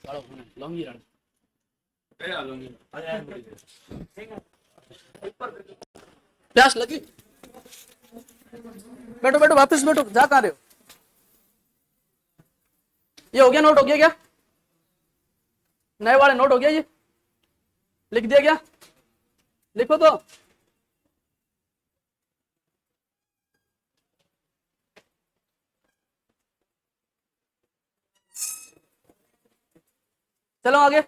लौंगी प्यास लगी। बैठो बैठो, वापस बैठो, जा कहाँ रहे हो? ये हो गया, नोट हो गया क्या? नए वाले नोट हो गया? ये लिख दिया क्या? लिखो तो। चलो आगे।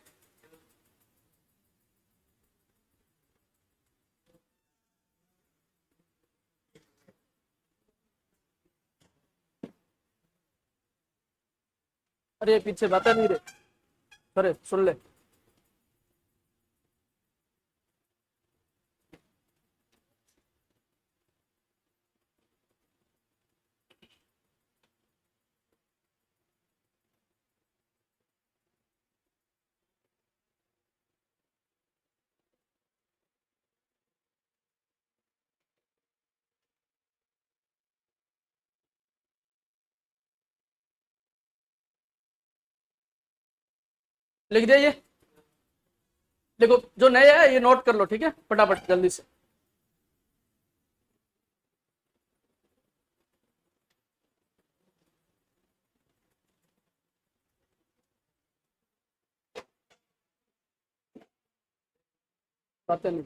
अरे पीछे बातें नहीं रे, अरे सुन ले। लिख दिया ये? देखो जो नए है ये नोट कर लो, ठीक है, फटाफट जल्दी से। बातें नहीं।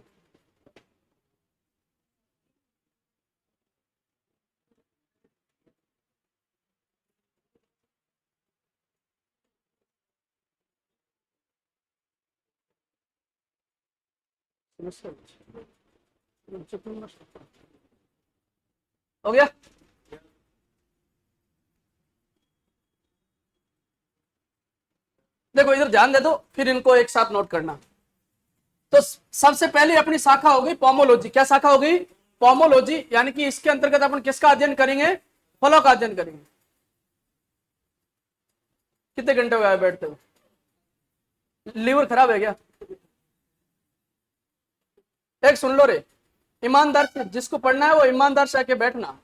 हो गया? देखो इधर ध्यान दे दो, फिर इनको एक साथ नोट करना। तो सबसे पहले अपनी शाखा हो गई पोमोलॉजी। क्या शाखा हो गई? पोमोलॉजी। यानी कि इसके अंतर्गत अपन किसका अध्ययन करेंगे? फलों का अध्ययन करेंगे। कितने घंटे हो गए बैठते हुए? लीवर खराब है क्या? एक सुन लो रे, ईमानदार से जिसको पढ़ना है वो ईमानदार से आके बैठना,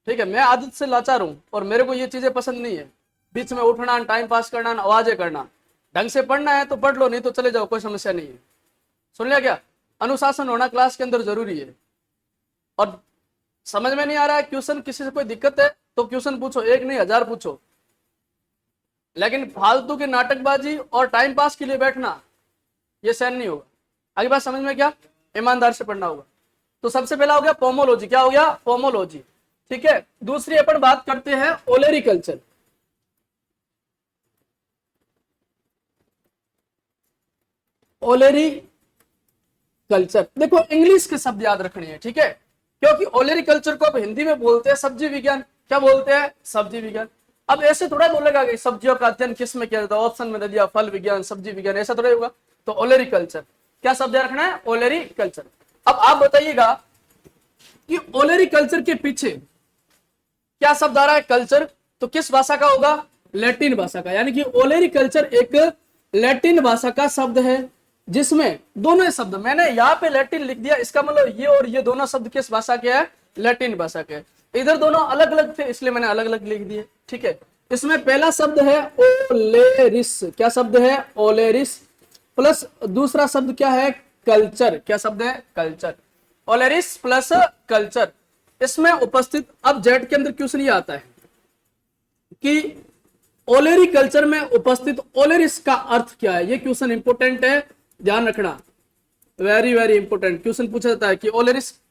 ठीक है। मैं आदत से लाचार हूं और मेरे को ये चीजें पसंद नहीं है, बीच में उठना, टाइम पास करना, आवाजें करना। ढंग से पढ़ना है तो पढ़ लो, नहीं तो चले जाओ, कोई समस्या नहीं है। सुन लिया क्या? अनुशासन होना क्लास के अंदर जरूरी है। और समझ में नहीं आ रहा है क्वेश्चन, किसी से कोई दिक्कत है तो क्वेश्चन पूछो, एक नहीं 1000 पूछो, लेकिन फालतू की नाटकबाजी और टाइम पास के लिए बैठना ये सहन नहीं होगा। आगे बात समझ में क्या? ईमानदार से पढ़ना होगा। तो सबसे पहला हो गया पोमोलॉजी। क्या हो गया? पोमोलॉजी, ठीक है। दूसरी अपन बात करते हैं ओलेरिकल्चर। ओलेरिकल्चर, देखो इंग्लिश के शब्द याद रखने हैं, ठीक है, क्योंकि ओलेरिकल्चर को अब हिंदी में बोलते हैं सब्जी विज्ञान। क्या बोलते हैं? सब्जी विज्ञान। अब ऐसे थोड़ा बोलेगा कि सब्जियों का अध्ययन किस में किया जाता है, ऑप्शन में दे दिया फल विज्ञान, सब्जी विज्ञान, ऐसा थोड़ा होगा। तो ओलेरिकल्चर, क्या शब्द याद रखना है? ओलेरिकल्चर। अब आप बताइएगा कि ओलेरिकल्चर के पीछे क्या शब्द आ रहा है? कल्चर। तो किस भाषा का होगा? लैटिन भाषा का। यानी कि ओलेरिकल्चर एक लैटिन भाषा का शब्द है, जिसमें दोनों शब्द, मैंने यहाँ पे लैटिन लिख दिया, इसका मतलब ये और ये दोनों शब्द किस भाषा के हैं? लैटिन भाषा के। इधर दोनों अलग अलग थे इसलिए मैंने अलग अलग लिख दिए, ठीक है। इसमें पहला शब्द है ओलेरिस। क्या शब्द है? ओलेरिस। प्लस दूसरा शब्द क्या है? कल्चर। क्या शब्द है? कल्चर। ओलेरिस प्लस कल्चर। इसमें उपस्थित, अब जेड के अंदर क्वेश्चन ये आता है कि ओलेरिकल्चर में उपस्थित ओलेरिस का अर्थ क्या है। ये क्वेश्चन इंपोर्टेंट है, ध्यान रखना, वेरी वेरी इंपोर्टेंट क्वेश्चन पूछा जाता है कि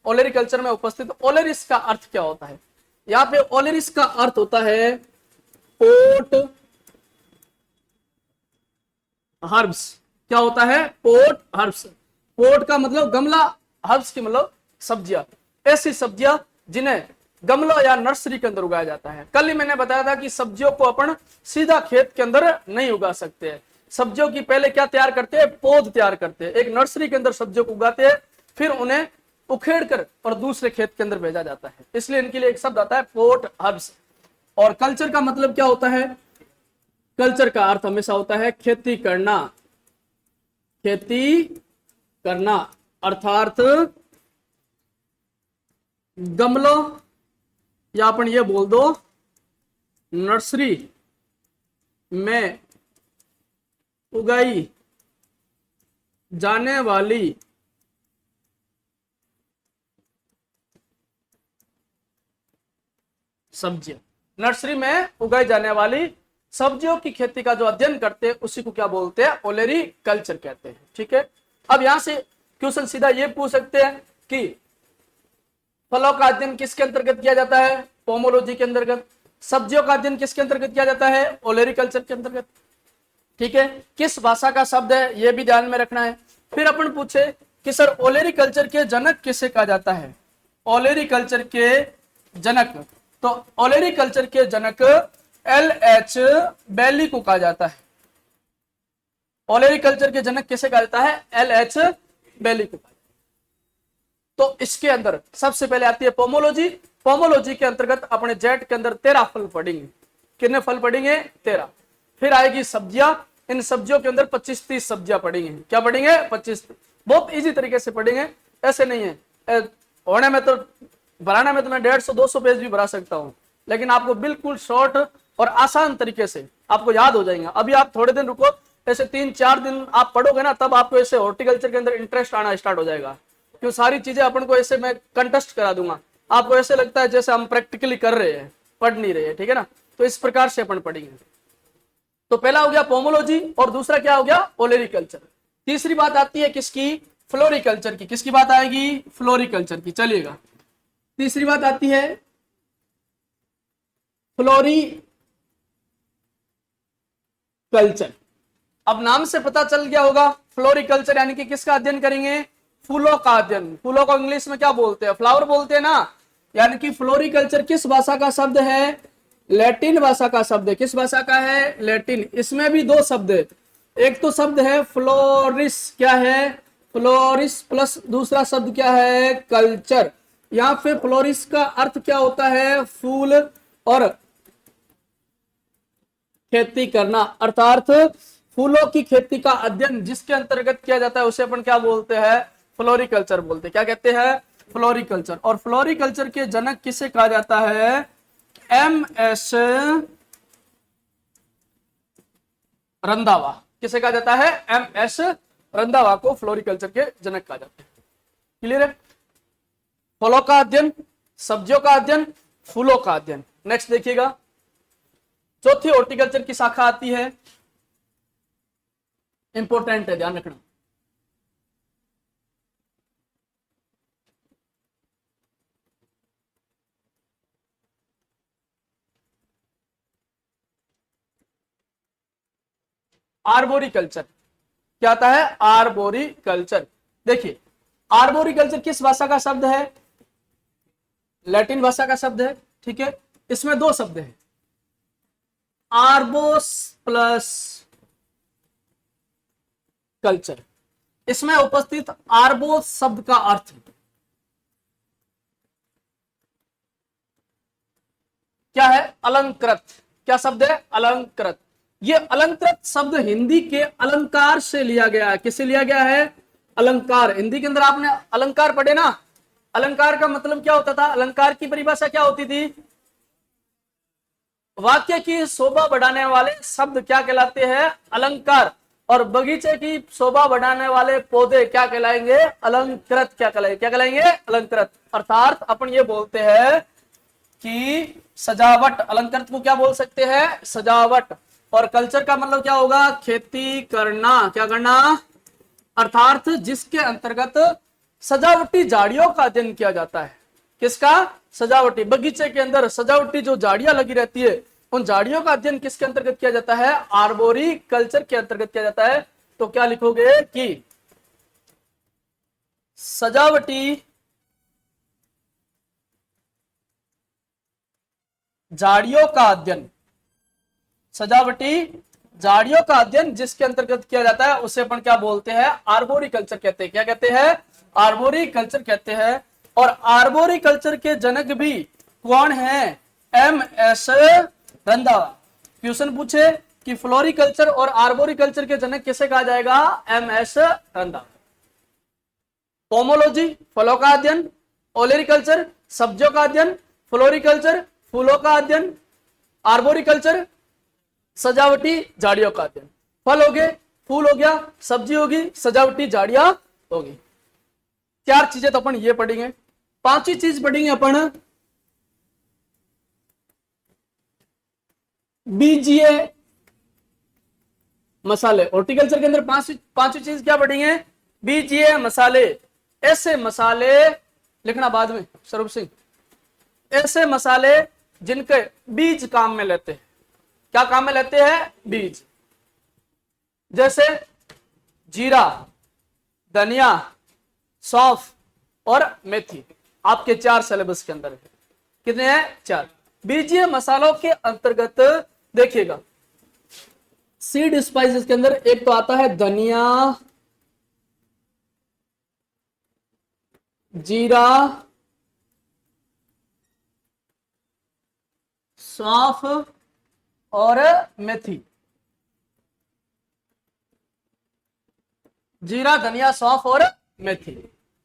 ओलेरिकल्चर में उपस्थित ओलेरिस का अर्थ क्या होता है। यहाँ पे ओलेरिस का अर्थ होता है पोट हर्ब्स। क्या होता है? Pot herbs. पोट का मतलब गमला, हर्ब्स की मतलब सब्जियां, ऐसी सब्जियां जिन्हें गमलों या नर्सरी के अंदर उगाया जाता है। कल ही मैंने बताया था कि सब्जियों को अपन सीधा खेत के अंदर नहीं उगा सकते हैं। सब्जियों की पहले क्या तैयार करते हैं? पौध तैयार करते हैं, एक नर्सरी के अंदर सब्जियों को उगाते हैं, फिर उन्हें उखेड़ कर और दूसरे खेत के अंदर भेजा जाता है। इसलिए इनके लिए एक शब्द आता है पोट हर्ब्स। और कल्चर का मतलब क्या होता है? कल्चर का अर्थ हमेशा होता है खेती करना। खेती करना अर्थात गमलों, या अपन ये बोल दो नर्सरी में उगाई जाने वाली सब्जियां, नर्सरी में उगाई जाने वाली सब्जियों की खेती का जो अध्ययन करते हैं उसी को क्या बोलते हैं, ओलेरी कल्चर कहते हैं। ठीक है, अब यहां से क्वेश्चन सीधा ये पूछ सकते हैं कि फलों का अध्ययन किसके अंतर्गत किया जाता है, पोमोलॉजी के अंतर्गत। सब्जियों का अध्ययन किसके अंतर्गत किया जाता है, ओलेरी कल्चर के अंतर्गत। ठीक है, किस भाषा का शब्द है यह भी ध्यान में रखना है। फिर अपन पूछे कि सर ओलेरी कल्चर के जनक किसे कहा जाता है, ओलेरी कल्चर के जनक, तो ओलेरी कल्चर के जनक LH बेली को कहा जाता है। ओलेरी कल्चर के जनक किसे कहा जाता है, LH बेली को। तो इसके अंदर सबसे पहले आती है पोमोलॉजी। पोमोलॉजी के अंतर्गत अपने जेट के अंदर 13 फल पढ़ेंगे। कितने फल पढ़ेंगे, 13। फिर आएगी सब्जियां, इन सब्जियों के अंदर 25-30 सब्जियां पढ़ेंगे। क्या पढ़ेंगे, 25। बहुत इजी तरीके से पढ़ेंगे, ऐसे नहीं है होने में तो भराने में तो मैं 150-200 पेज भी भरा सकता हूं, लेकिन आपको बिल्कुल शॉर्ट और आसान तरीके से आपको याद हो जाएगा। अभी आप थोड़े दिन रुको, ऐसे 3-4 दिन आप पढ़ोगे ना, तब आपको ऐसे हॉर्टिकल्चर के अंदर इंटरेस्ट आना स्टार्ट हो जाएगा। क्यों सारी चीजें अपन को ऐसे मैं कंटेस्ट करा दूंगा, आपको ऐसे लगता है जैसे हम प्रैक्टिकली कर रहे हैं, पढ़ नहीं रहे हैं। ठीक है ना, तो इस प्रकार से अपन पढ़ेंगे। तो पहला हो गया पोमोलॉजी और दूसरा क्या हो गया, ओलेरीकल्चर। तीसरी बात आती है किसकी, फ्लोरिकल्चर की। किसकी बात आएगी, फ्लोरिकल्चर की। चलिएगा, तीसरी बात आती है फ्लोरिकल्चर। अब नाम से पता चल गया होगा, फ्लोरिकल्चर यानी कि किसका अध्ययन करेंगे, फूलों का अध्ययन। फूलों को इंग्लिश में क्या बोलते हैं, फ्लावर बोलते हैं ना। यानी कि फ्लोरिकल्चर किस भाषा का शब्द है, लैटिन भाषा का शब्द है। किस भाषा का है, लैटिन। इसमें भी दो शब्द है, एक तो शब्द है फ्लोरिस, क्या है, फ्लोरिस, प्लस दूसरा शब्द क्या है, कल्चर। यहाँ पे फ्लोरिस का अर्थ क्या होता है, फूल और खेती करना, अर्थात फूलों की खेती का अध्ययन जिसके अंतर्गत किया जाता है उसे अपन क्या बोलते हैं, फ्लोरिकल्चर बोलते हैं। क्या कहते हैं, फ्लोरिकल्चर। और फ्लोरिकल्चर के जनक किसे कहा जाता है, MS रंधावा। किसे कहा जाता है, MS रंधावा को फ्लोरिकल्चर के जनक कहा जाता है। क्लियर है, फलों का अध्ययन, सब्जियों का अध्ययन, फूलों का अध्ययन। नेक्स्ट देखिएगा, चौथी हॉर्टिकल्चर की शाखा आती है, इंपॉर्टेंट है, ध्यान रखना। आर्बोरिकल्चर। क्या आता है, आर्बोरिकल्चर। देखिए, आर्बोरिकल्चर किस भाषा का शब्द है, लैटिन भाषा का शब्द है। ठीक है, इसमें दो शब्द है, आर्बोस प्लस कल्चर। इसमें उपस्थित आर्बोस शब्द का अर्थ क्या है, अलंकृत। क्या शब्द है, अलंकृत। ये अलंकृत शब्द हिंदी के अलंकार से लिया गया है। किससे लिया गया है, अलंकार। हिंदी के अंदर आपने अलंकार पढ़े ना, अलंकार का मतलब क्या होता था, अलंकार की परिभाषा क्या होती थी, वाक्य की शोभा बढ़ाने वाले शब्द क्या कहलाते हैं, अलंकार। और बगीचे की शोभा बढ़ाने वाले पौधे क्या कहलाएंगे, अलंकृत। क्या कहलाएंगे, क्या कहलाएंगे, अलंकृत। अर्थात अपन ये बोलते हैं कि सजावट, अलंकृत को क्या बोल सकते हैं, सजावट। और कल्चर का मतलब क्या होगा, खेती करना। क्या करना, अर्थात जिसके अंतर्गत सजावटी झाड़ियों का अध्ययन किया जाता है। किसका, सजावटी। बगीचे के अंदर सजावटी जो झाड़ियां लगी रहती है, उन झाड़ियों का अध्ययन किसके अंतर्गत किया जाता है, आर्बोरी कल्चर के अंतर्गत किया जाता है। तो क्या लिखोगे कि सजावटी झाड़ियों का अध्ययन, सजावटी झाड़ियों का अध्ययन जिसके अंतर्गत किया जाता है उसे अपन क्या बोलते हैं, आर्बोरिकल्चर कहते हैं। क्या कहते हैं, आर्बोरिकल्चर कहते हैं। और आर्बोरिकल्चर के जनक भी कौन है, MS रंधावा। क्वेश्चन पूछे कि फ्लोरिकल्चर और आर्बोरिकल्चर के जनक किसे कहा जाएगा, MS रंधावा। पोमोलॉजी, फलों का अध्ययन, ओलेरिकल्चर, सब्जियों का अध्ययन, फ्लोरिकल्चर, फूलों का अध्ययन, आर्बोरिकल्चर, सजावटी झाड़ियों का अध्ययन। फल हो गए, फूल हो गया, सब्जी होगी, सजावटी झाड़ियां होगी। 4 चीजें तो अपन ये पढ़ेंगे। 5वीं चीज पढ़ेंगे अपन बीजीय मसाले। हॉर्टिकल्चर के अंदर 5वीं चीज क्या पढ़ेंगे? बीजीय मसाले। ऐसे मसाले लिखना बाद में स्वरूप सिंह, ऐसे मसाले जिनके बीज काम में लेते हैं। क्या काम में लेते हैं? बीज। जैसे जीरा, धनिया, सौंफ और मेथी। आपके 4 सिलेबस के अंदर है। कितने हैं? 4। बीजीय मसालों के अंतर्गत देखिएगा, सीड स्पाइसेस के अंदर एक तो आता है धनिया, जीरा, सौंफ और मेथी। जीरा, धनिया, सौंफ और मेथी,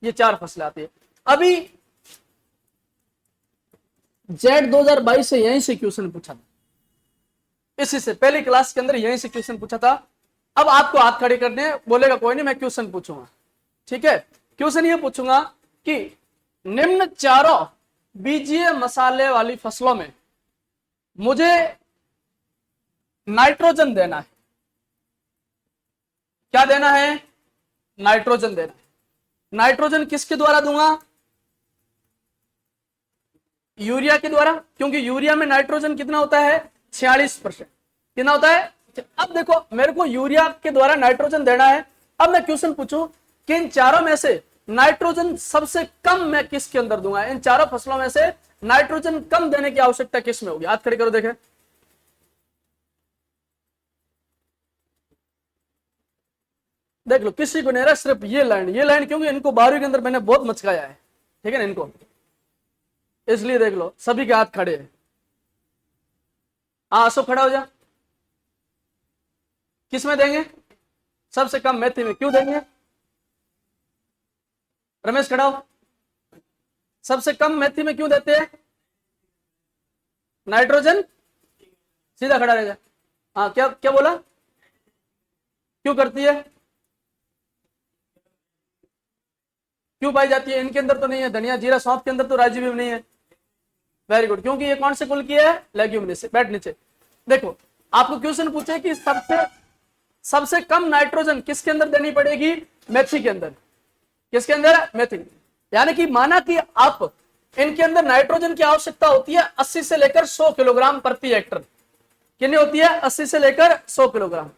ये 4 फसलें आती है। अभी जेड 2022 से यहीं से क्वेश्चन पूछा था, इसी से पहली क्लास के अंदर यहीं से क्वेश्चन पूछा था। अब आपको हाथ खड़े करने बोलेगा, कोई नहीं मैं क्वेश्चन पूछूंगा। ठीक है, क्वेश्चन ये पूछूंगा कि निम्न चारों बीजीय मसाले वाली फसलों में मुझे नाइट्रोजन देना है। क्या देना है? नाइट्रोजन देना है। नाइट्रोजन किसके द्वारा दूंगा? यूरिया के द्वारा, क्योंकि यूरिया में नाइट्रोजन कितना होता है? 46%। कितना होता है? अब देखो, मेरे को यूरिया के द्वारा नाइट्रोजन देना है। अब मैं क्वेश्चन पूछूं कि इन चारों में से नाइट्रोजन सबसे कम मैं किसके अंदर दूंगा? इन चारों फसलों में से नाइट्रोजन कम देने की आवश्यकता किस में होगी? हाथ खड़े करो, देखें। देख लो, किसी को नहीं रहा, सिर्फ ये लाइन, क्योंकि इनको 12वीं के अंदर मैंने बहुत मचकाया है। ठीक है ना, इनको, इसलिए देख लो सभी के हाथ खड़े हैं। आंसू खड़ा हो जा। किस में देंगे? सबसे कम मेथी में। क्यों देंगे? रमेश खड़ा हो। सबसे कम मेथी में क्यों देते हैं? नाइट्रोजन। सीधा खड़ा रह जा। हाँ, क्या क्या बोला? क्यों करती है? क्यों पाई जाती है? इनके अंदर तो नहीं है। धनिया, जीरा, सौंफ के अंदर तो राइजोबियम नहीं है। वेरी गुड, क्योंकि ये कौन से कुल की है? लेग्यूमिनेसी। बैठ नीचे। देखो, आपको क्वेश्चन पूछे कि सबसे कम नाइट्रोजन किसके अंदर देनी पड़ेगी? मेथी के अंदर। किसके अंदर? मेथी। यानी कि माना कि आप इनके अंदर नाइट्रोजन की आवश्यकता होती है 80 से लेकर 100 किलोग्राम प्रति हेक्टर। कितनी होती है? 80 से लेकर 100 किलोग्राम।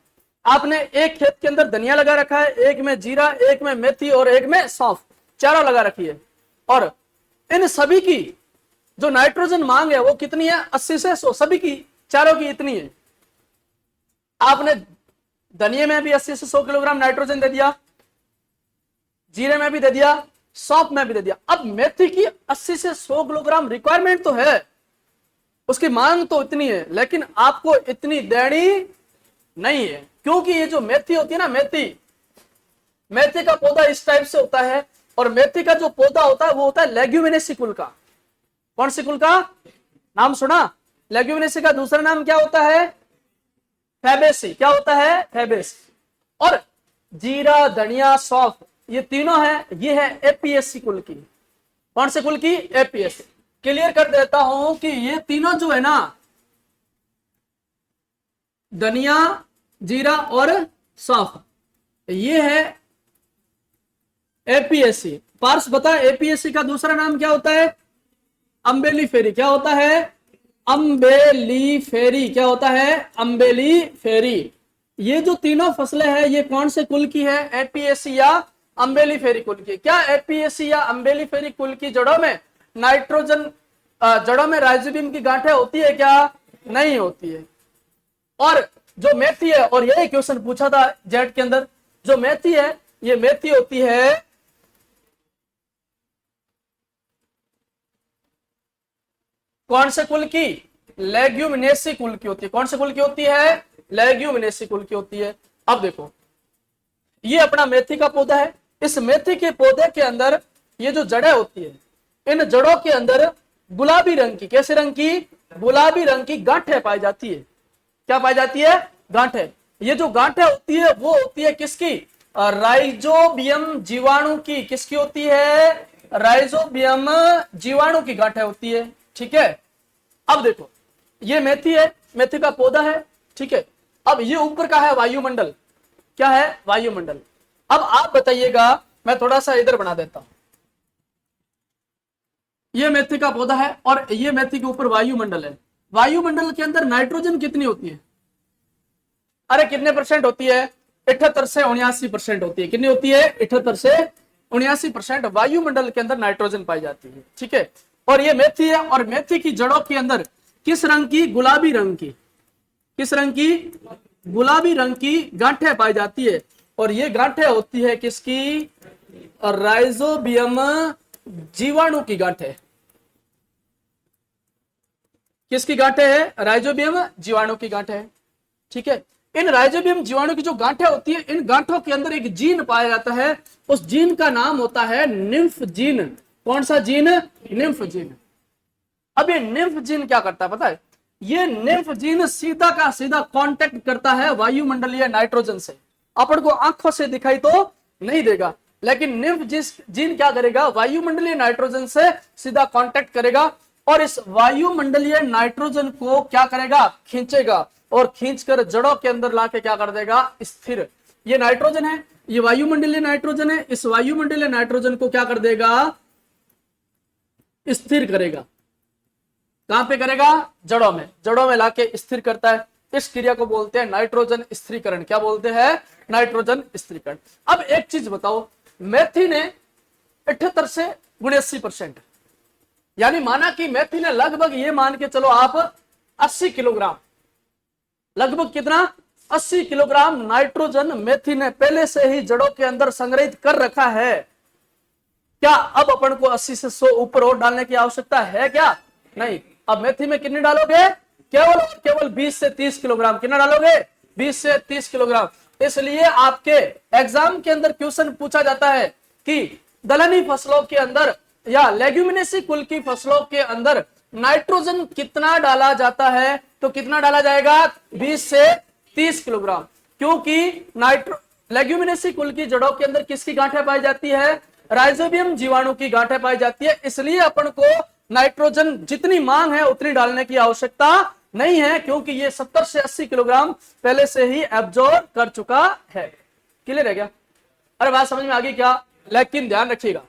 आपने एक खेत के अंदर धनिया लगा रखा है, एक में जीरा, एक में मेथी और एक में सौंफ, चारों लगा रखी है। और इन सभी की जो नाइट्रोजन मांग है वो कितनी है? 80 से 100। सभी की, चारों की इतनी है। आपने धनिया में भी 80 से 100 किलोग्राम नाइट्रोजन दे दिया, जीरे में भी दे दिया, सौंफ में भी दे दिया। अब मेथी की 80 से 100 किलोग्राम रिक्वायरमेंट तो है, उसकी मांग तो इतनी है, लेकिन आपको इतनी देनी नहीं है। क्योंकि ये जो मेथी होती है ना, मेथी का पौधा इस टाइप से होता है। और मेथी का जो पौधा होता है वो होता है लेग्यूमिनेसी कुल का। कौन सी कुल का? नाम सुना? लेग्यूमिनेसी का दूसरा नाम क्या होता है? फैबेसी। क्या होता है? फैबेसी। और जीरा, धनिया, सौंफ, ये तीनों है, ये है एपीएससी कुल की। कौन से कुल की? एपीएससी। क्लियर कर देता हूं कि ये तीनों जो है ना, धनिया, जीरा और सौंफ, ये है एपीएससी। पार्स बता, एपीएससी का दूसरा नाम क्या होता है? अम्बेलिफेरी। क्या होता है? अम्बेलिफेरी। क्या होता है? अम्बेलिफेरी। ये जो तीनों फसलें हैं, ये कौन से कुल की है? एपीएससी या अम्बेलिफेरी कुल की। क्या एपीएससी या अम्बेलिफेरी कुल की जड़ों में नाइट्रोजन, जड़ों में राइजोबियम की गांठें होती है क्या? नहीं होती है। और जो मेथी है, और यही क्वेश्चन पूछा था जेड के अंदर, जो मेथी है, ये मेथी होती है कौन से कुल की? लेग्यूमिनेसी कुल की होती है। कौन से कुल की होती है? लेग्यूमिनेसी कुल की होती है। अब देखो, ये अपना मेथी का पौधा है। इस मेथी के पौधे के अंदर ये जो जड़ें होती है, इन जड़ों के अंदर गुलाबी रंग की, कैसे रंग की? गुलाबी रंग की गांठें पाई जाती है। क्या पाई जाती है? गांठें। ये जो गांठें होती है वो होती है किसकी? राइजोबियम जीवाणु की। किसकी होती है? राइजोबियम जीवाणु की गांठें होती है। ठीक है, अब देखो ये मेथी है, मेथी का पौधा है। ठीक है, अब ये ऊपर का है वायुमंडल। क्या है? वायुमंडल। अब आप बताइएगा, मैं थोड़ा सा इधर बना देता हूं। ये मेथी का पौधा है और ये मेथी के ऊपर वायुमंडल है। वायुमंडल के अंदर नाइट्रोजन कितनी होती है? अरे कितने परसेंट होती है? 78 से 79% होती है। कितनी होती है? 78 से 79% वायुमंडल के अंदर नाइट्रोजन पाई जाती है। ठीक है, और ये मेथी है, और मेथी की जड़ों के अंदर किस रंग की? गुलाबी रंग की। किस रंग की? गुलाबी रंग की गांठें पाई जाती है, और ये गांठें होती है किसकी? राइजोबियम जीवाणु की गांठें। किसकी गांठें है? राइजोबियम जीवाणु की गांठें है। ठीक है, इन राइजोबियम जीवाणु की जो गांठें होती है, इन गांठों के अंदर एक जीन पाया जाता है। उस जीन का नाम होता है निम्फ जीन। कौन सा जीन? Nymph gene. अब ये निम्फ जीन क्या करता है पता है? ये निम्फ जीन सीधा का सीधा कांटेक्ट करता है वायुमंडलीय नाइट्रोजन से। अपन को आंखों से दिखाई तो नहीं देगा, लेकिन निम्फ जीन क्या करेगा? वायुमंडलीय नाइट्रोजन से सीधा कांटेक्ट करेगा, और इस वायुमंडलीय नाइट्रोजन को क्या करेगा? खींचेगा, और खींचकर जड़ों के अंदर लाके क्या कर देगा? स्थिर। ये नाइट्रोजन है, ये वायुमंडलीय नाइट्रोजन है। इस वायुमंडलीय नाइट्रोजन को क्या कर देगा? स्थिर करेगा। कहां पे करेगा? जड़ों में। जड़ों में लाके स्थिर करता है। इस क्रिया को बोलते हैं नाइट्रोजन स्थिरीकरण। क्या बोलते हैं? नाइट्रोजन स्थिरीकरण। अब एक चीज बताओ, मेथी ने 78 से 79%, यानी माना कि मेथी ने लगभग ये मान के चलो आप 80 किलोग्राम, लगभग कितना? 80 किलोग्राम नाइट्रोजन मेथी ने पहले से ही जड़ों के अंदर संग्रहित कर रखा है। क्या अब अपन को 80 से 100 ऊपर और डालने की आवश्यकता है क्या? नहीं। अब मेथी में कितने डालोगे? केवल और केवल 20 से 30 किलोग्राम। कितना डालोगे? 20 से 30 किलोग्राम। इसलिए आपके एग्जाम के अंदर क्वेश्चन पूछा जाता है कि दलहनी फसलों के अंदर या लेग्यूमिनेसी कुल की फसलों के अंदर नाइट्रोजन कितना डाला जाता है? तो कितना डाला जाएगा? 20 से 30 किलोग्राम। क्योंकि लेग्यूमिनेसी कुल की जड़ों के अंदर किसकी गांठें पाई जाती है? राइजोबियम जीवाणु की गांठें पाई जाती है। इसलिए अपन को नाइट्रोजन जितनी मांग है उतनी डालने की आवश्यकता नहीं है, क्योंकि ये 70 से 80 किलोग्राम पहले से ही एब्जॉर्ब कर चुका है। क्लियर है क्या? अरे बात समझ में आ गई क्या? लेकिन ध्यान रखिएगा,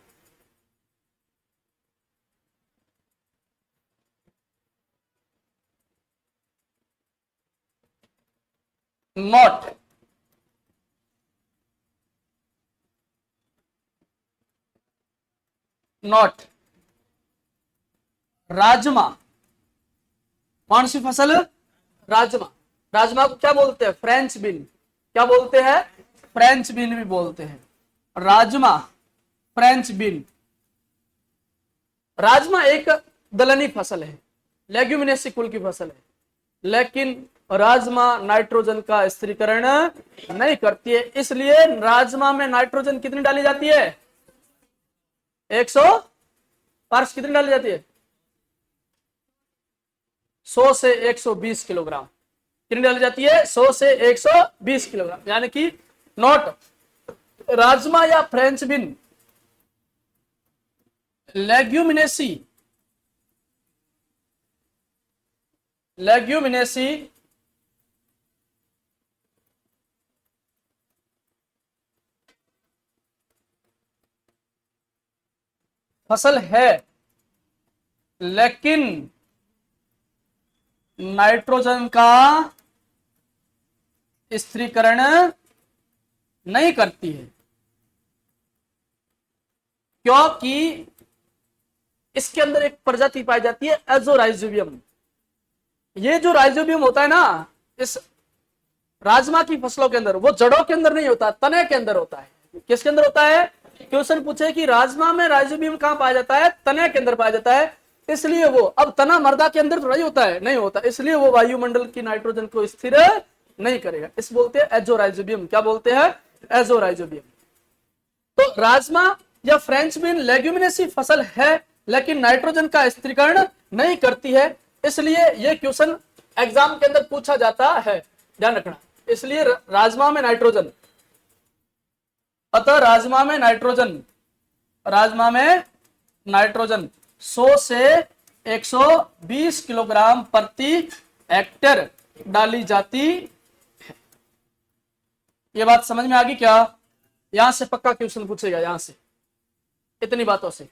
नॉट नॉट राजमा। कौन सी फसल? राजमा। राजमा को क्या बोलते हैं? French bean. क्या बोलते हैं? फ्रेंच बीन भी बोलते हैं। Rajma, French bean. राजमा एक दलहनी फसल है, लेग्यूमिनेसी कुल की फसल है, लेकिन राजमा नाइट्रोजन का स्थिरीकरण नहीं करती है। इसलिए राजमा में नाइट्रोजन कितनी डाली जाती है? 100 पार्स कितनी डाली जाती है? 100 से 120 किलोग्राम। कितनी डाली जाती है? 100 से 120 किलोग्राम। यानी कि नॉट राजमा या फ्रेंच बीन लेग्यूमिनेसी फसल है, लेकिन नाइट्रोजन का स्थिरीकरण नहीं करती है, क्योंकि इसके अंदर एक प्रजाति पाई जाती है एजोराइजोबियम। ये जो राइजोबियम होता है ना इस राजमा की फसलों के अंदर, वो जड़ों के अंदर नहीं होता, तने के अंदर होता है। किसके अंदर होता है? क्वेश्चन पूछे कि राजमा में राइजोबियम कहां पाया जाता है? तने के अंदर पाया जाता है। इसलिए वो, अब तना मर्दा के अंदर थोड़ा ही होता है, नहीं होता, इसलिए वो वायुमंडल की नाइट्रोजन को स्थिर नहीं करेगा। इस बोलते हैं एजोराइजोबियम। क्या बोलते हैं? एजोराइजोबियम। तो राजमा या फ्रेंच बीन लेग्यूमिनेसी फसल है, लेकिन नाइट्रोजन का स्थिरीकरण नहीं करती है, इसलिए यह क्वेश्चन एग्जाम के अंदर पूछा जाता है। ध्यान रखना, इसलिए राजमा में नाइट्रोजन, अतः राजमा में नाइट्रोजन, राजमा में नाइट्रोजन 100 से 120 किलोग्राम प्रति हेक्टेयर डाली जाती है। ये बात समझ में आ गई क्या? यहां से पक्का क्वेश्चन पूछेगा, यहां से इतनी बातों से।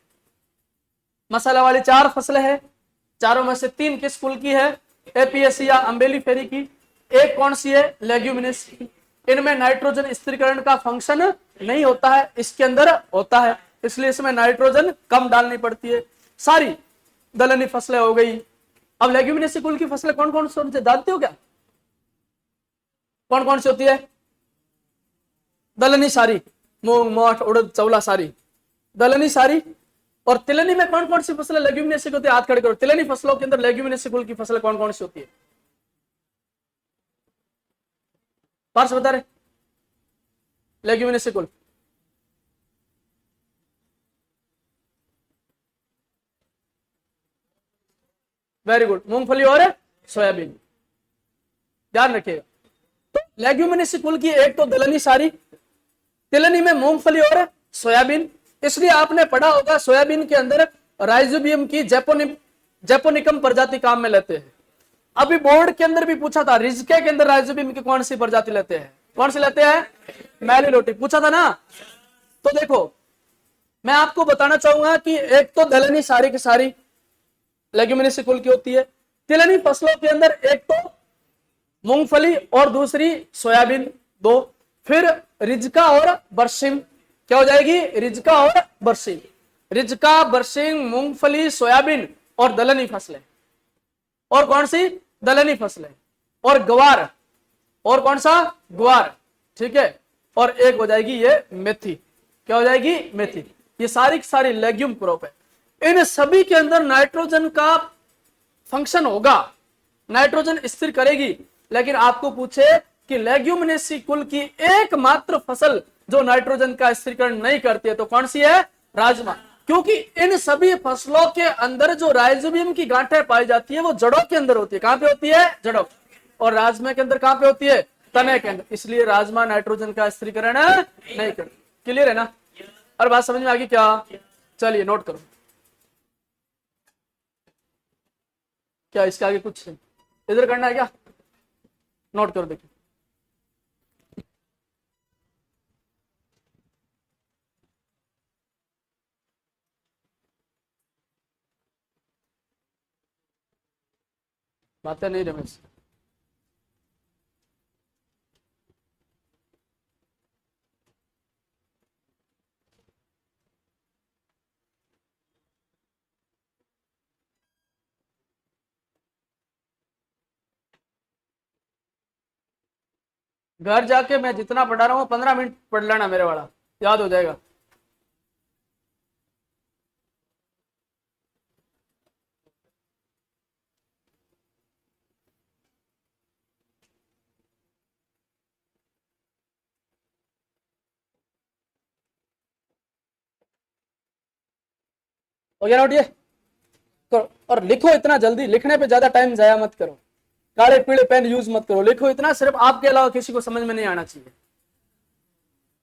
मसाला वाली 4 फसलें हैं, चारों में से 3 किस कुल की है? एपीएसी या अम्बेली फेरी की। एक कौन सी है? लेग्यूमिनेसी की। इनमें नाइट्रोजन स्थिरीकरण का फंक्शन नहीं होता है, इसके अंदर होता है, इसलिए इसमें नाइट्रोजन कम डालनी पड़ती है। सारी दलहनी फसलें हो गई। अब लेग्यूमिनेसी कुल की फसलें कौन कौन सी होती है जानते हो क्या? कौन कौन सी होती है? दलहनी सारी, मूंग मोठ उड़द चौला सारी, दलहनी सारी। और तिलहनी में कौन कौन सी फसलें लेग्यूमिनेसी होती है? हाथ खड़े करो। तिलहनी फसलों के अंदर लेग्यूमिनेसी कुल की फसलें कौन कौन सी होती है? पार्स बता रहे लेग्यूमिनेसी कुल। वेरी गुड, मूंगफली और सोयाबीन, ध्यान रखिएगा। तो लेग्यूमिनेसी कुल की एक तो दलहनी सारी, तिलहनी में मूंगफली और सोयाबीन। इसलिए आपने पढ़ा होगा सोयाबीन के अंदर राइजोबियम की जेपोनिकम प्रजाति काम में लेते हैं। अभी बोर्ड के अंदर भी पूछा था, रिजके के अंदर राइजोबियम की कौन सी प्रजाति लेते हैं? कौन सी लेते हैं? मेलिलोटी, पूछा था ना। तो देखो मैं आपको बताना चाहूंगा कि एक तो दलहनी सारी की सारी लेग्यूमिनेसी कुल की होती है। तिलहनी फसलों के अंदर एक तो मूंगफली और दूसरी सोयाबीन, दो। फिर रिजका और बरसिम, क्या हो जाएगी? रिजका और बरसिम। रिजका, बरसिम, मूंगफली, सोयाबीन और दलहनी फसलें। और कौन सी? दलहनी फसलें। और ग्वार, और कौन सा? ग्वार, ठीक है। और एक हो जाएगी ये मेथी, क्या हो जाएगी? मेथी। ये सारी की सारी लेग्यूम क्रॉप है। इन सभी के अंदर नाइट्रोजन का फंक्शन होगा, नाइट्रोजन स्थिर करेगी। लेकिन आपको पूछे कि लेग्यूमिनेसी कुल की एकमात्र फसल जो नाइट्रोजन का स्थिरीकरण नहीं करती है तो कौन सी है? राजमा। क्योंकि इन सभी फसलों के अंदर जो राइजोबियम की गांठें पाई जाती है वो जड़ों के अंदर होती है। कहां पे होती है? जड़ों। और राजमा के अंदर कहां पे होती है? तने के अंदर। इसलिए राजमा नाइट्रोजन का स्थिरीकरण नहीं करती। क्लियर है ना? और बात समझ में आ गई क्या? चलिए नोट करो। क्या इसके आगे कुछ इधर करना है क्या? नोट करो, देखिए। बातें नहीं रमेश। घर जाके मैं जितना पढ़ा रहा हूँ 15 मिनट पढ़ लेना, मेरे वाला याद हो जाएगा। हो गया नोट ये? और लिखो इतना जल्दी, लिखने पे ज्यादा टाइम जाया मत करो। काले पीले पेन यूज मत करो, लिखो इतना, सिर्फ आपके अलावा किसी को समझ में नहीं आना चाहिए,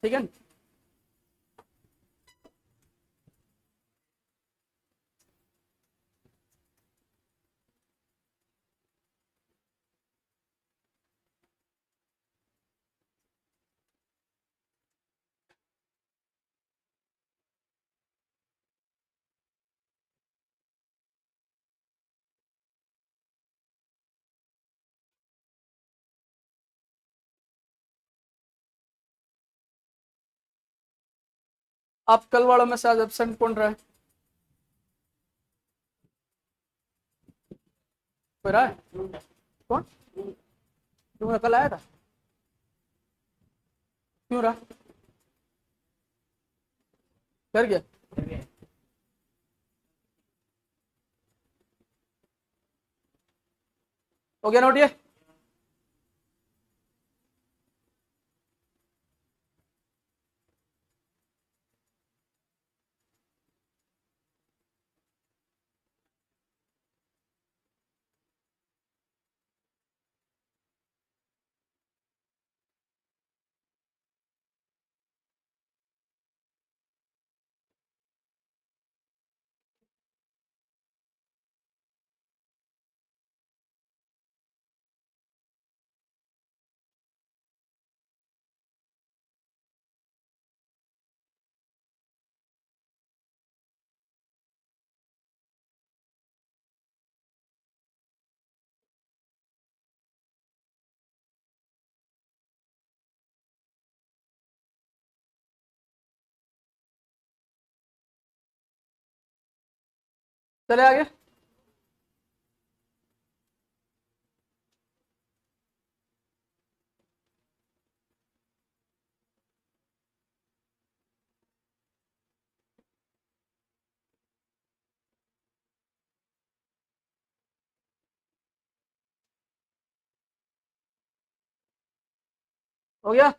ठीक है? आप कल वालों में से आज एब्सेंट कौन रहा है? कोई रहा है? कौन? क्यों, कल आया था? क्यों रहा? कर गया? हो गया नोट ये? चले आगे। हो गया।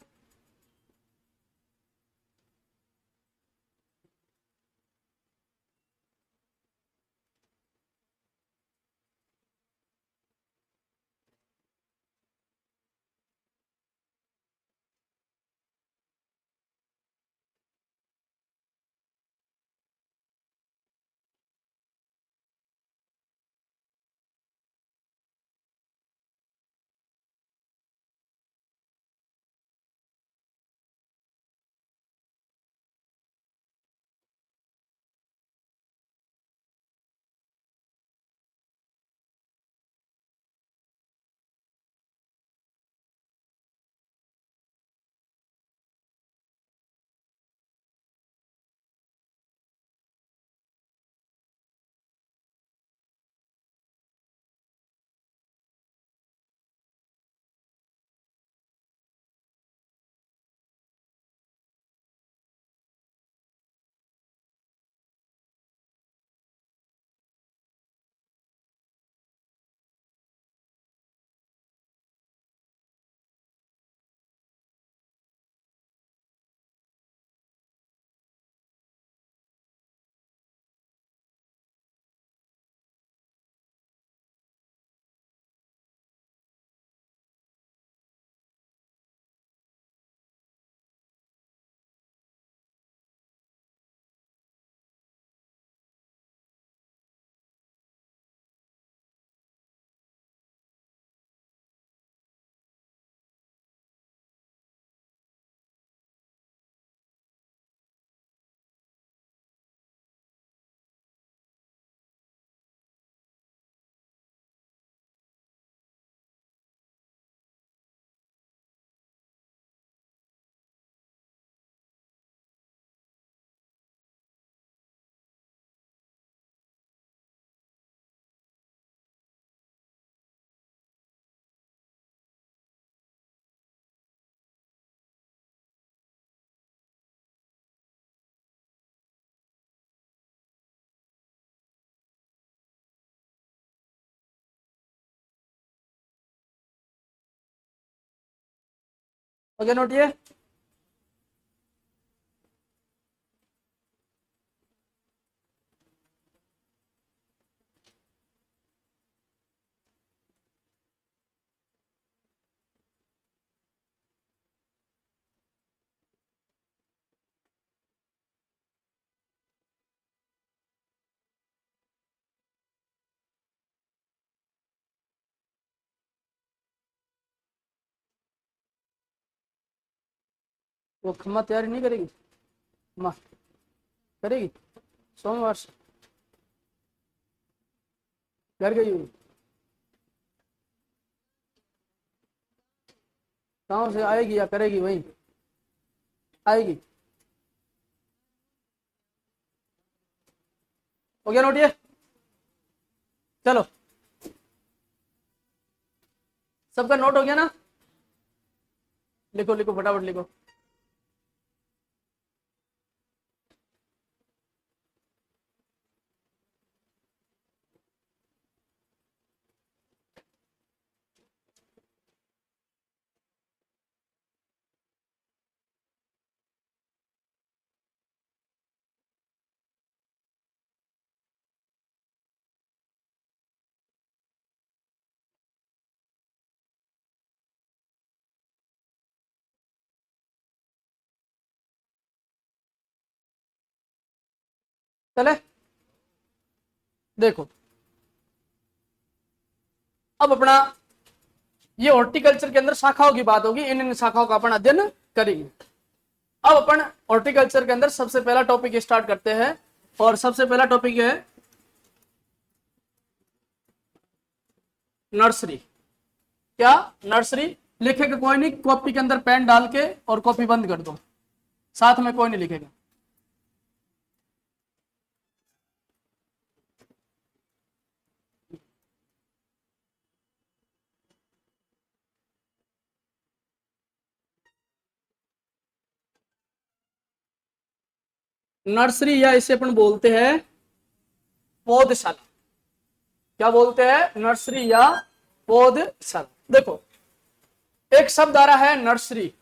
हो गया नोट ये। वो खम्मा तैयारी नहीं करेगी माँ? करेगी सोमवार से। घर गई हुई गाँव से आएगी या करेगी वही? आएगी। हो गया नोट ये। चलो सबका नोट हो गया ना? लिखो लिखो फटाफट लिखो। चले देखो अब अपना ये हॉर्टिकल्चर के अंदर शाखाओं की बात होगी, इन शाखाओं का अपन अध्ययन करेंगे। अब अपन हॉर्टिकल्चर के अंदर सबसे पहला टॉपिक स्टार्ट करते हैं और सबसे पहला टॉपिक है नर्सरी। क्या? नर्सरी। लिखेगा कोई नहीं, कॉपी के अंदर पेन डाल के और कॉपी बंद कर दो, साथ में कोई नहीं लिखेगा। नर्सरी या इसे अपन बोलते हैं पौधशाला। क्या बोलते हैं? नर्सरी या पौधशाला। देखो एक शब्द आ रहा है नर्सरी।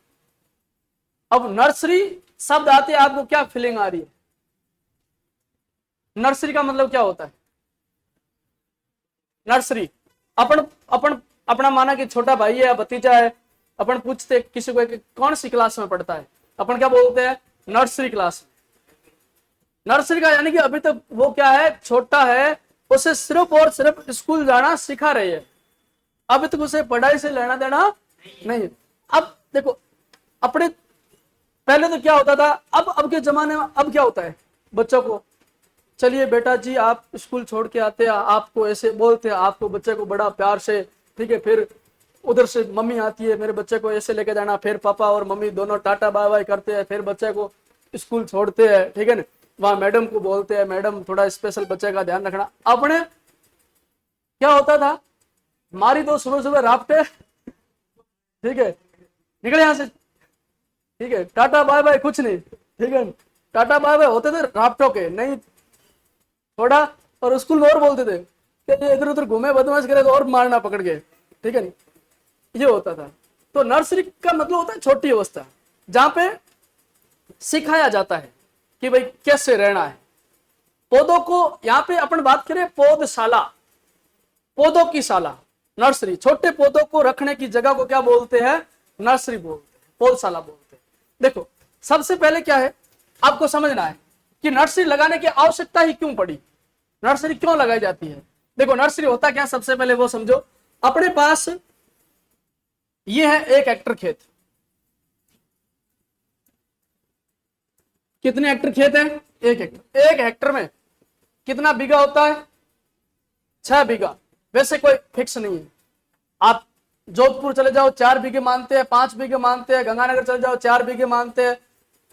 अब नर्सरी शब्द आते आपको क्या फीलिंग आ रही है? नर्सरी का मतलब क्या होता है? नर्सरी अपन अपन अपना माना कि छोटा भाई है या भतीजा है, अपन पूछते किसी को कि कौन सी क्लास में पढ़ता है, अपन क्या बोलते हैं? Nursery class. नर्सरी का यानी कि अभी तक वो क्या है? छोटा है, उसे सिर्फ और सिर्फ स्कूल जाना सिखा रही है, अभी तक उसे पढ़ाई से लेना देना नहीं है। अब देखो अपने पहले तो क्या होता था, अब के जमाने में अब क्या होता है? बच्चों को चलिए बेटा जी आप स्कूल छोड़ के आते हैं, आपको ऐसे बोलते हैं, आपको बच्चे को बड़ा प्यार से, ठीक है, फिर उधर से मम्मी आती है, मेरे बच्चे को ऐसे लेके जाना, फिर पापा और मम्मी दोनों टाटा बाय बाय करते हैं, फिर बच्चे को स्कूल छोड़ते हैं, ठीक है ना, वहां मैडम को बोलते हैं मैडम थोड़ा स्पेशल बच्चे का ध्यान रखना। अपने क्या होता था? मारी दो सुबह सुबह राफ्टे, ठीक है, निकले यहां से, ठीक है, टाटा बाय बाय कुछ नहीं, ठीक है, टाटा बाय बाय होते थे राफ्टों के नहीं थोड़ा, और स्कूल में और बोलते थे कि इधर उधर घूमे बदमाश करे तो और मारना पकड़ के, ठीक है, ये होता था। तो नर्सरी का मतलब होता है छोटी अवस्था, जहां पे सिखाया जाता है कि भाई कैसे रहना है। पौधों को यहां पे अपन बात करें पौधशाला, पौधों की शाला, नर्सरी, छोटे पौधों को रखने की जगह को क्या बोलते हैं? नर्सरी बोलते हैं, पौधशाला बोलते हैं। देखो सबसे पहले क्या है आपको समझना है कि नर्सरी लगाने की आवश्यकता ही क्यों पड़ी, नर्सरी क्यों लगाई जाती है। देखो नर्सरी होता क्या, सबसे पहले वो समझो। अपने पास ये है 1 हेक्टर खेत, कितने हेक्टर खेत है? 1 हेक्टर। 1 हेक्टर में कितना बीघा होता है? 6 बीघा। वैसे कोई फिक्स नहीं है, आप जोधपुर चले जाओ 4 बीघे मानते हैं, 5 बीघे मानते हैं, गंगानगर चले जाओ 4 बीघे मानते हैं,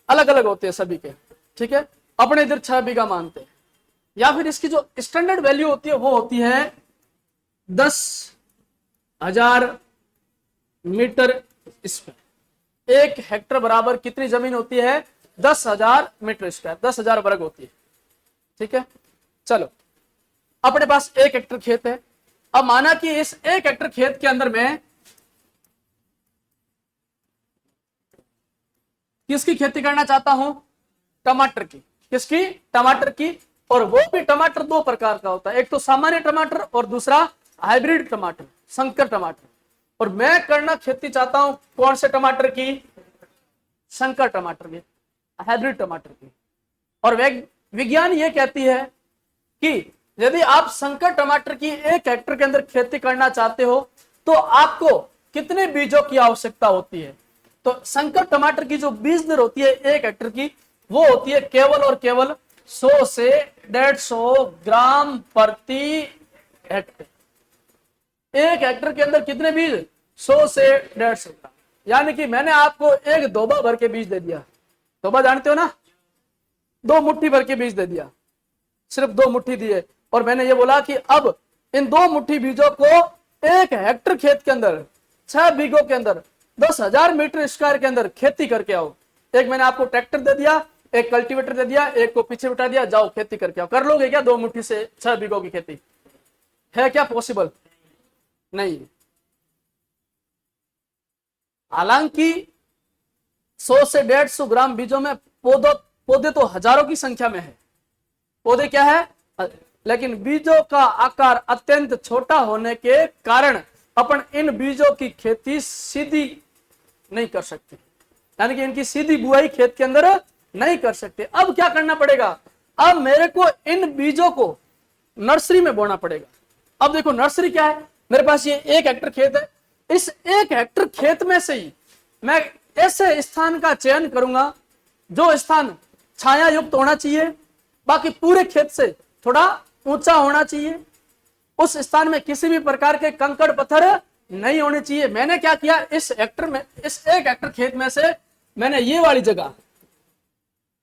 अलग अलग होते हैं सभी के, ठीक है। अपने इधर 6 बीघा मानते हैं, या फिर इसकी जो स्टैंडर्ड वैल्यू होती है वो होती है 10,000 मीटर स्क्वायर। 1 हेक्टर बराबर कितनी जमीन होती है? 10,000 मीटर स्क्वायर, 10,000 वर्ग होती है, ठीक है। चलो अपने पास 1 हेक्टर खेत है। अब माना कि इस 1 हेक्टर खेत के अंदर में किसकी खेती करना चाहता हूं? टमाटर की। किसकी? टमाटर की। और वो भी टमाटर 2 प्रकार का होता है, एक तो सामान्य टमाटर और दूसरा हाइब्रिड टमाटर, संकर टमाटर। और मैं करना खेती चाहता हूं कौन से टमाटर की? संकर टमाटर की, हाइब्रिड टमाटर की। और विज्ञान ये कहती है कि यदि आप संकर टमाटर की 1 हेक्टर के अंदर खेती करना चाहते हो तो आपको कितने बीजों की आवश्यकता होती है? तो संकर टमाटर की जो बीज दर होती है 1 हेक्टर की, वो होती है केवल और केवल 100 से 150 ग्राम प्रति हेक्टर। 1 हेक्टर के अंदर कितने बीज? 100 से 150 ग्राम। यानी कि मैंने आपको एक दोबा भर के बीज दे दिया, दोबा जानते हो ना, 2 मुट्ठी भर के बीज दे दिया, सिर्फ 2 मुट्ठी दिए, और मैंने ये बोला कि अब इन 2 मुट्ठी बीजों को 1 हेक्टर खेत के अंदर 6 बीघों के अंदर 10,000 मीटर स्क्वायर के अंदर खेती करके आओ। एक मैंने आपको ट्रैक्टर दे दिया, एक कल्टीवेटर दे दिया, एक को पीछे बिठा दिया, जाओ खेती करके आओ। कर लोगे क्या 2 मुट्ठी से 6 बीघों की खेती? है क्या पॉसिबल? नहीं। हालांकि 100 से 150 ग्राम बीजों में पौधे तो हजारों की संख्या में है, पौधे क्या है, लेकिन बीजों का आकार अत्यंत छोटा होने के कारण अपन इन बीजों की खेती सीधी नहीं कर सकते, यानी कि इनकी सीधी बुआई खेत के अंदर नहीं कर सकते। अब क्या करना पड़ेगा? अब मेरे को इन बीजों को नर्सरी में बोना पड़ेगा। अब देखो नर्सरी क्या है, मेरे पास ये 1 हेक्टर खेत है, इस 1 हेक्टर खेत में से ही मैं ऐसे स्थान का चयन करूंगा जो स्थान छाया युक्त होना चाहिए, बाकी पूरे खेत से थोड़ा ऊंचा होना चाहिए, उस स्थान में किसी भी प्रकार के कंकड़ पत्थर नहीं होने चाहिए। मैंने क्या किया, इस हेक्टर में, इस 1 हेक्टर खेत में से मैंने ये वाली जगह,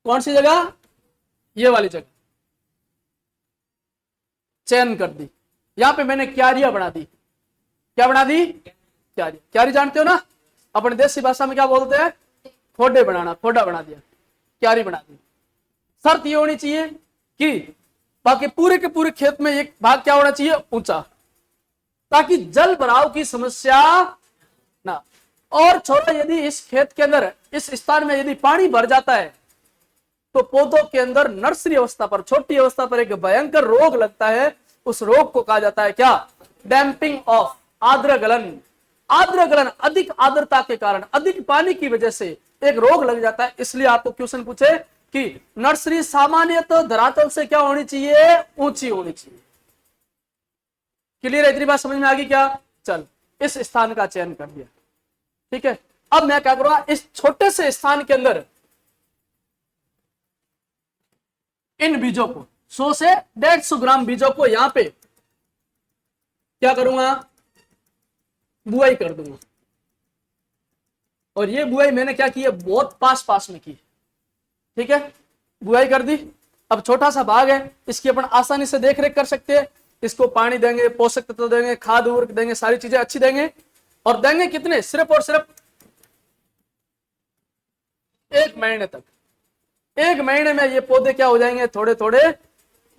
कौन सी जगह? ये वाली जगह चयन कर दी। यहां पे मैंने क्यारियां बना दी। क्या बना दी? क्यारी। क्यारी जानते हो ना, अपने देसी भाषा में क्या बोलते हैं? खोडे बनाना, खोडा बना दिया, क्यारी बना दी। शर्त ये होनी चाहिए कि बाकी पूरे के पूरे खेत में एक भाग क्या होना चाहिए, ऊंचा, ताकि जल भराव की समस्या ना। और छोटा, यदि इस खेत के अंदर, इस स्थान में यदि पानी भर जाता है तो पौधों के अंदर नर्सरी अवस्था पर, छोटी अवस्था पर एक भयंकर रोग लगता है। उस रोग को कहा जाता है क्या, डैम्पिंग ऑफ, आर्द्रगलन। आर्द्रगलन, अधिक आर्द्रता के कारण, अधिक पानी की वजह से एक रोग लग जाता है। इसलिए आपको क्वेश्चन पूछे कि नर्सरी सामान्यतः धरातल से क्या होनी चाहिए, ऊंची होनी चाहिए। क्लियर है, इतनी बात समझ में आ गई क्या? चल, इस स्थान का चयन कर दिया, ठीक है। अब मैं क्या करूंगा, इस छोटे से स्थान के अंदर इन बीजों को, 100 से 150 ग्राम बीजों को यहां पे क्या करूंगा, बुआई कर दूंगा। और ये बुआई मैंने क्या की है, बहुत पास पास में की, ठीक है। बुआई कर दी। अब छोटा सा भाग है, इसकी अपन आसानी से देख रेख कर सकते हैं। इसको पानी देंगे, पोषक तत्व देंगे, खाद उर्वरक देंगे, सारी चीजें अच्छी देंगे। और देंगे कितने, सिर्फ और सिर्फ 1 महीने तक। 1 महीने में ये पौधे क्या हो जाएंगे, थोड़े थोड़े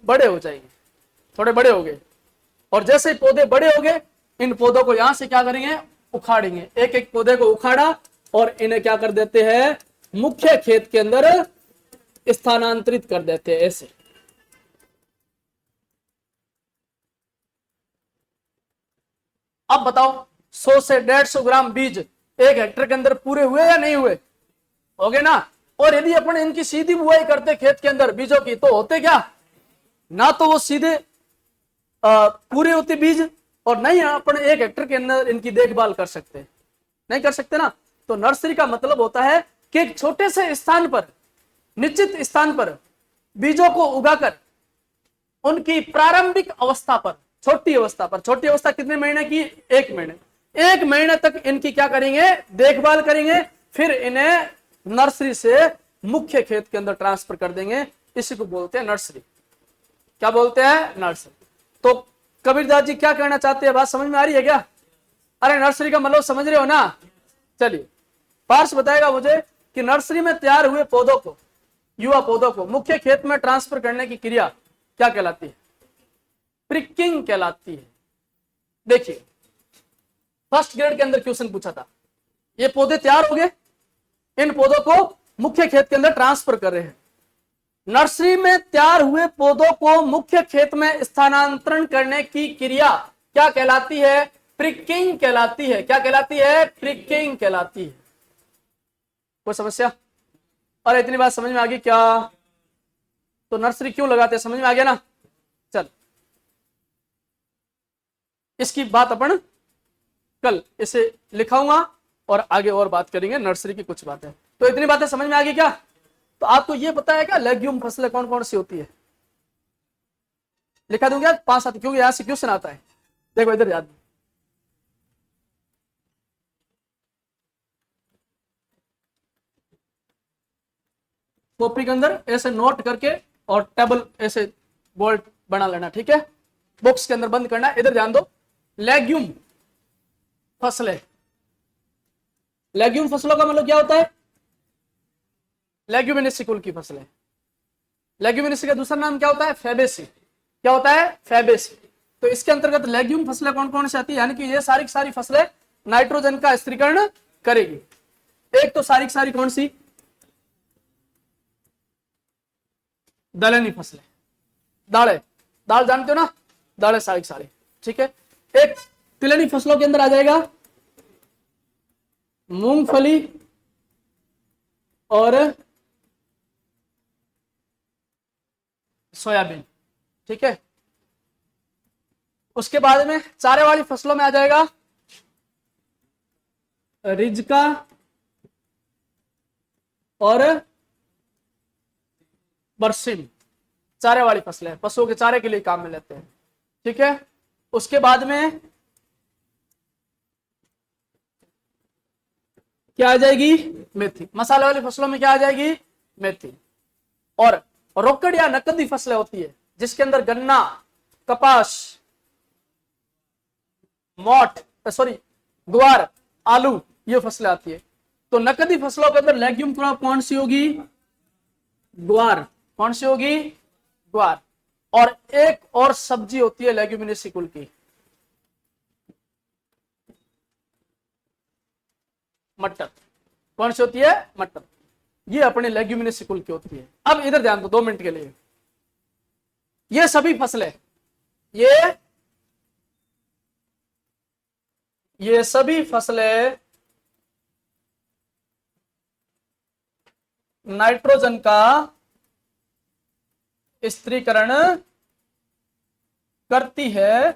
बड़े हो जाएंगे, थोड़े बड़े हो गए। और जैसे ही पौधे बड़े हो गए, इन पौधों को यहां से क्या करेंगे, उखाड़ेंगे। एक एक पौधे को उखाड़ा और इन्हें क्या कर देते हैं, मुख्य खेत के अंदर स्थानांतरित कर देते हैं, ऐसे। अब बताओ, 100 से 150 ग्राम बीज 1 हेक्टेयर के अंदर पूरे हुए या नहीं हुए, हो गए ना। और यदि अपन इनकी सीधी बुआई करते खेत के अंदर बीजों की, तो होते क्या, ना तो वो सीधे पूरे होते बीज, और नहीं अपन 1 हेक्टेयर के अंदर इनकी देखभाल कर सकते, नहीं कर सकते ना। तो नर्सरी का मतलब होता है कि एक छोटे से स्थान पर, निश्चित स्थान पर बीजों को उगाकर उनकी प्रारंभिक अवस्था पर, छोटी अवस्था पर, छोटी अवस्था कितने महीने की, 1 महीने, 1 महीने तक इनकी क्या करेंगे, देखभाल करेंगे। फिर इन्हें नर्सरी से मुख्य खेत के अंदर ट्रांसफर कर देंगे। इसी को बोलते हैं नर्सरी। क्या बोलते हैं, नर्सरी। तो कबीरदास जी क्या कहना चाहते हैं, बात समझ में आ रही है क्या? अरे नर्सरी का मतलब समझ रहे हो ना। चलिए, पार्श बताएगा मुझे कि नर्सरी में तैयार हुए पौधों को, युवा पौधों को मुख्य खेत में ट्रांसफर करने की क्रिया क्या कहलाती है, प्रिकिंग कहलाती है। देखिए, फर्स्ट ग्रेड के अंदर क्वेश्चन पूछा था, ये पौधे तैयार हो गए, इन पौधों को मुख्य खेत के अंदर ट्रांसफर कर रहे हैं। नर्सरी में तैयार हुए पौधों को मुख्य खेत में स्थानांतरण करने की क्रिया क्या कहलाती है, प्रिकिंग कहलाती है। क्या कहलाती है, प्रिकिंग कहलाती है। कोई समस्या? और इतनी बात समझ में आ गई क्या? तो नर्सरी क्यों लगाते हैं, समझ में आ गया ना। चल, इसकी बात अपन कल इसे लिखाऊंगा और आगे और बात करेंगे नर्सरी की कुछ बातें। तो इतनी बातें समझ में आ गई क्या? तो आपको ये पता है क्या, लेग्यूम फसलें कौन कौन सी होती है? लिखा दूंगा 5-7, क्योंकि यहां से क्वेश्चन आता है। देखो इधर याद, कॉपी के अंदर ऐसे नोट करके और टेबल ऐसे बोल्ट बना लेना, ठीक है। बॉक्स के अंदर बंद करना। इधर ध्यान दो, लेग्यूम फसलें। लेग्यूम फसलों का मतलब क्या होता है, लेग्यूमिनेसी कुल की फसलें। लेग्यूमिनेसी का दूसरा नाम क्या होता है, फैबेसी। क्या होता है, फैबेसी। तो इसके अंतर्गत लेग्यूम फसलें कौन कौन सी आती है, यानी कि ये सारी सारी फसलें नाइट्रोजन का स्थिरीकरण करेगी। एक तो सारी सारी कौन सी, दलहनी फसलें, दालें, दाल जानते हो ना, दालें सारी सारी, ठीक है। एक तिलहनी फसलों के अंदर आ जाएगा मूंगफली और सोयाबीन, ठीक है। उसके बाद में चारे वाली फसलों में आ जाएगा रिजका और बरसिम। चारे वाली फसलें पशुओं के चारे के लिए काम में लेते हैं, ठीक है। उसके बाद में क्या आ जाएगी, मेथी। मसाले वाली फसलों में क्या आ जाएगी, मेथी। और रोकड़ या नकदी फसलें होती है जिसके अंदर गन्ना, कपास, मोठ, ग्वार, आलू, ये फसलें आती है। तो नकदी फसलों के अंदर लेग्यूम क्रॉप कौन सी होगी, ग्वार, कौन सी होगी? ग्वार। और एक और सब्जी होती है लेग्यूमिनेसी कुल की, मटर। कौन सी होती है? मटर। ये अपने लेग्यूमिनेसी कुल की होती है। अब इधर ध्यान दो 2 मिनट के लिए। ये सभी फसलें, ये सभी फसलें नाइट्रोजन का स्त्रीकरण करती है,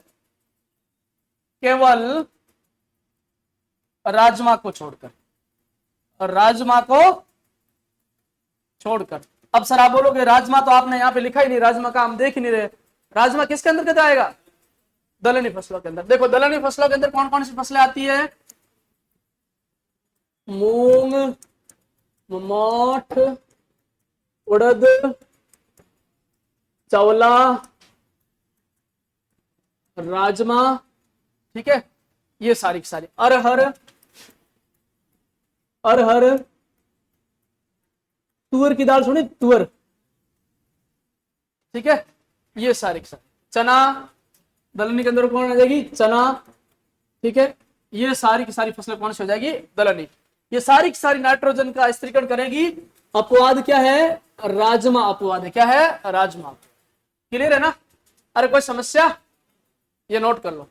केवल राजमा को छोड़कर। राजमा को छोड़कर। अब सर आप बोलोगे राजमा तो आपने यहां पे लिखा ही नहीं, राजमा का हम देख ही नहीं रहे। राजमा किसके अंदर आएगा? दलहनी फसलों के अंदर। देखो दलहनी फसलों के अंदर कौन कौन सी फसलें आती है? मूंग, मोठ, उड़द, चवला, राजमा, ठीक है, ये सारी की सारी। अरहर, तुअर की दाल सुनी? तुअर, ठीक है, ये सारी की सारी। चना, दलहनी के अंदर कौन आ जाएगी? चना, ठीक है, ये सारी की सारी फसलें कौन सी हो जाएगी? दलहनी। ये सारी की सारी नाइट्रोजन का स्त्रीकरण करेगी। अपवाद क्या है? राजमा अपवाद है। क्या है? राजमा। क्लियर है ना? अरे कोई समस्या? ये नोट कर लो।